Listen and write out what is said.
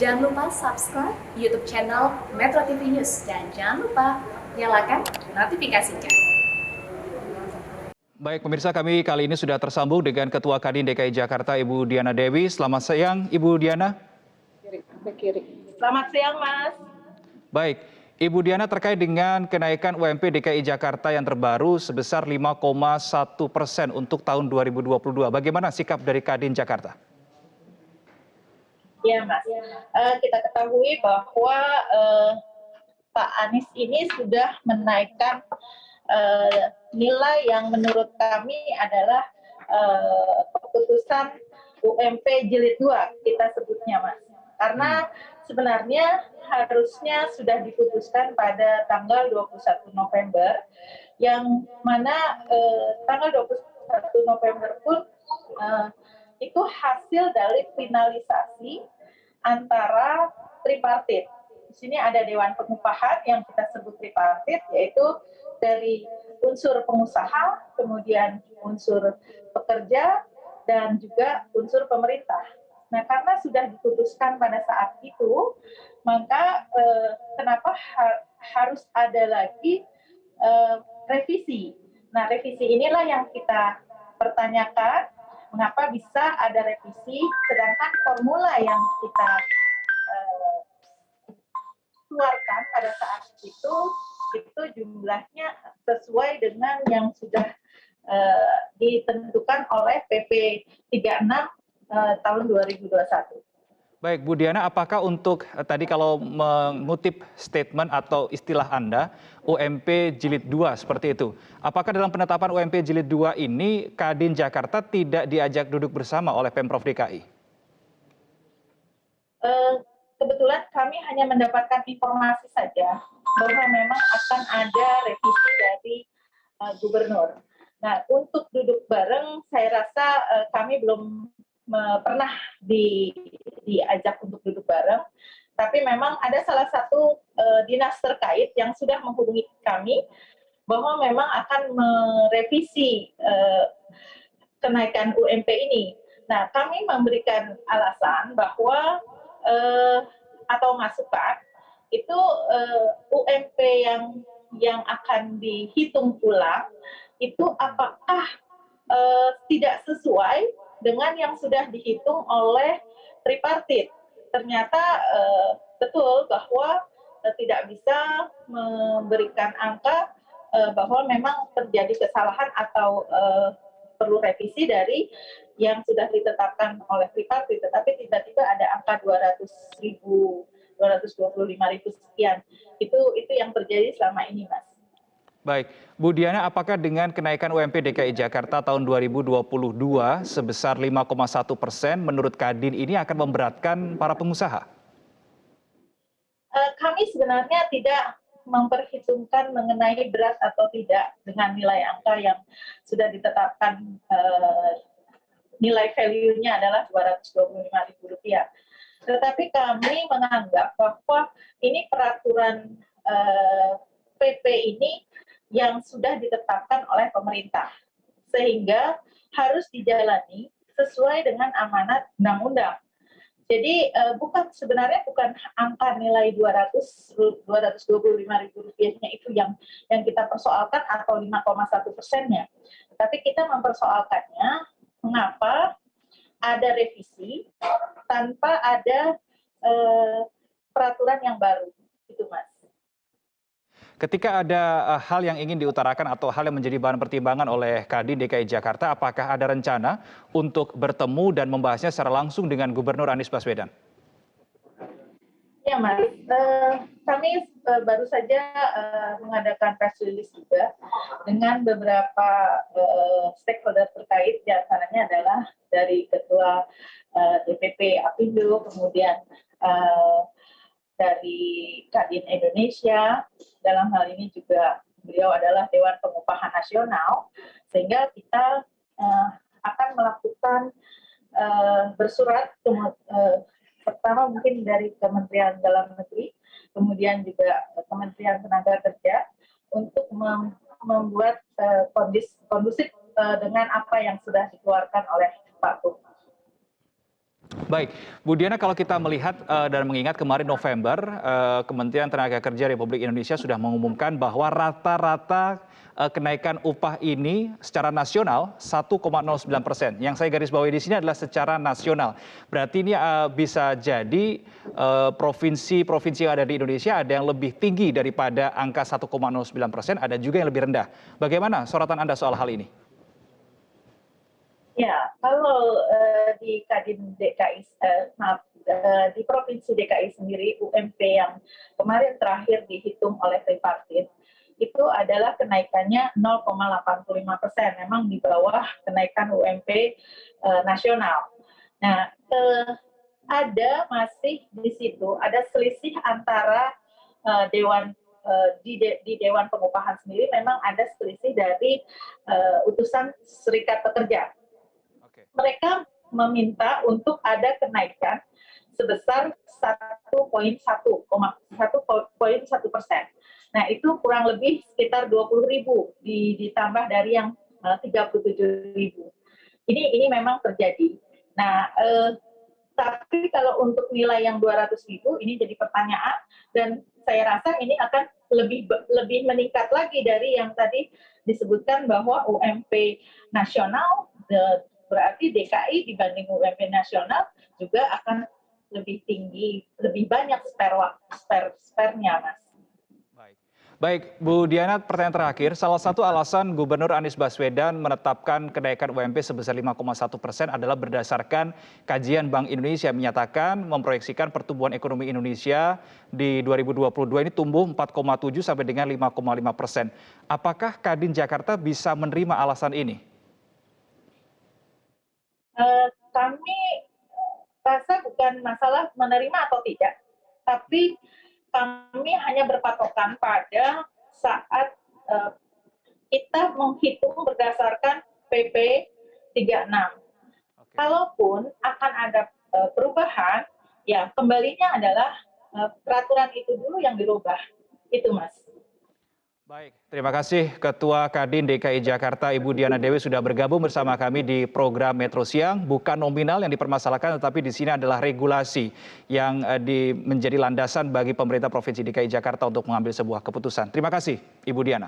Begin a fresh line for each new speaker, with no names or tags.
Jangan lupa subscribe YouTube channel Metro TV News dan jangan lupa nyalakan notifikasinya.
Baik pemirsa, kami kali ini sudah tersambung dengan Ketua Kadin DKI Jakarta, Ibu Diana Dewi. Selamat siang, Ibu Diana.
Selamat siang, Mas.
Baik, Ibu Diana, terkait dengan kenaikan UMP DKI Jakarta yang terbaru sebesar 5,1% untuk tahun 2022. Bagaimana sikap dari Kadin Jakarta?
Ya, Mas. Kita ketahui bahwa Pak Anies ini sudah menaikkan nilai yang menurut kami adalah keputusan UMP Jilid 2, kita sebutnya, Mas. Karena sebenarnya harusnya sudah diputuskan pada tanggal 21 November, yang mana tanggal 21 November pun itu hasil dari finalisasi antara tripartit. Di sini ada Dewan Pengupahan yang kita sebut tripartit, yaitu dari unsur pengusaha, kemudian unsur pekerja, dan juga unsur pemerintah. Nah, karena sudah diputuskan pada saat itu, maka kenapa harus ada lagi revisi? Nah, revisi inilah yang kita pertanyakan, mengapa bisa ada revisi, sedangkan formula yang kita keluarkan pada saat itu jumlahnya sesuai dengan yang sudah ditentukan oleh PP 36 tahun 2021.
Baik, Bu Diana, apakah untuk tadi kalau mengutip statement atau istilah Anda, UMP Jilid 2 seperti itu. Apakah dalam penetapan UMP Jilid 2 ini Kadin Jakarta tidak diajak duduk bersama oleh Pemprov DKI?
Kebetulan kami hanya mendapatkan informasi saja bahwa memang akan ada revisi dari gubernur. Nah, untuk duduk bareng, saya rasa kami belum pernah diajak untuk duduk bareng. Tapi memang ada salah satu dinas terkait yang sudah menghubungi kami bahwa memang akan merevisi kenaikan UMP ini. Nah, kami memberikan alasan bahwa atau masukan itu UMP yang akan dihitung ulang itu apakah tidak sesuai dengan yang sudah dihitung oleh tripartit. Ternyata betul bahwa tidak bisa memberikan angka bahwa memang terjadi kesalahan atau perlu revisi dari yang sudah ditetapkan oleh tripartit, tetapi tiba-tiba ada angka 200.000, 225.000 sekian. Itu yang terjadi selama ini, Mas.
Baik, Bu Diana, apakah dengan kenaikan UMP DKI Jakarta tahun 2022 sebesar 5,1%, menurut Kadin ini akan memberatkan para pengusaha?
Kami sebenarnya tidak memperhitungkan mengenai berat atau tidak dengan nilai angka yang sudah ditetapkan, nilai value-nya adalah Rp225.000. Tetapi kami menganggap bahwa ini peraturan PP ini yang sudah ditetapkan oleh pemerintah, sehingga harus dijalani sesuai dengan amanat undang-undang. Jadi sebenarnya bukan angka nilai Rp225.000-nya itu yang kita persoalkan atau 5,1%-nya. Tapi kita mempersoalkannya mengapa ada revisi tanpa ada peraturan yang baru, itu, Mas.
Ketika ada hal yang ingin diutarakan atau hal yang menjadi bahan pertimbangan oleh Kadin DKI Jakarta, apakah ada rencana untuk bertemu dan membahasnya secara langsung dengan Gubernur Anies Baswedan?
Ya, Mas. Kami baru saja mengadakan press release juga dengan beberapa stakeholder terkait, diantaranya adalah dari Ketua DPP Apindo, kemudian dari Kadin Indonesia, dalam hal ini juga beliau adalah Dewan Pengupahan Nasional, sehingga kita akan melakukan bersurat, pertama mungkin dari Kementerian Dalam Negeri, kemudian juga Kementerian Tenaga Kerja, untuk membuat kondusif dengan apa yang sudah dikeluarkan oleh Pak Gubernur.
Baik, Bu Diana, kalau kita melihat dan mengingat kemarin November, Kementerian Tenaga Kerja Republik Indonesia sudah mengumumkan bahwa rata-rata kenaikan upah ini secara nasional 1,09%. Yang saya garis bawahi di sini adalah secara nasional. Berarti ini bisa jadi provinsi-provinsi yang ada di Indonesia ada yang lebih tinggi daripada angka 1,09%, ada juga yang lebih rendah. Bagaimana sorotan Anda soal hal ini?
Ya, kalau di Kadin DKI, di Provinsi DKI sendiri, UMP yang kemarin terakhir dihitung oleh tripartit, itu adalah kenaikannya 0,85%, memang di bawah kenaikan UMP nasional. Nah, ada masih di situ, ada selisih antara Dewan di Dewan Pengupahan sendiri memang ada selisih dari utusan Serikat Pekerja. Mereka meminta untuk ada kenaikan sebesar 1,1%. Nah, itu kurang lebih sekitar 20.000 ditambah dari yang 37.000. Ini memang terjadi. Nah, tapi kalau untuk nilai yang 200.000 ini jadi pertanyaan, dan saya rasa ini akan lebih meningkat lagi dari yang tadi disebutkan bahwa UMP nasional berarti DKI dibanding UMP nasional juga akan lebih tinggi, lebih banyak spare-nya, Mas.
Baik, Bu Diana, pertanyaan terakhir. Salah satu alasan Gubernur Anies Baswedan menetapkan kenaikan UMP sebesar 5,1% adalah berdasarkan kajian Bank Indonesia yang menyatakan memproyeksikan pertumbuhan ekonomi Indonesia di 2022 ini tumbuh 4,7 sampai dengan 5,5%. Apakah Kadin Jakarta bisa menerima alasan ini?
Kami rasa bukan masalah menerima atau tidak, tapi kami hanya berpatokan pada saat kita menghitung berdasarkan PP 36. Kalaupun akan ada perubahan, ya kembalinya adalah peraturan itu dulu yang dirubah. Itu, Mas.
Baik, terima kasih Ketua Kadin DKI Jakarta Ibu Diana Dewi sudah bergabung bersama kami di program Metro Siang. Bukan nominal yang dipermasalahkan, tetapi di sini adalah regulasi yang menjadi landasan bagi pemerintah Provinsi DKI Jakarta untuk mengambil sebuah keputusan. Terima kasih Ibu Diana.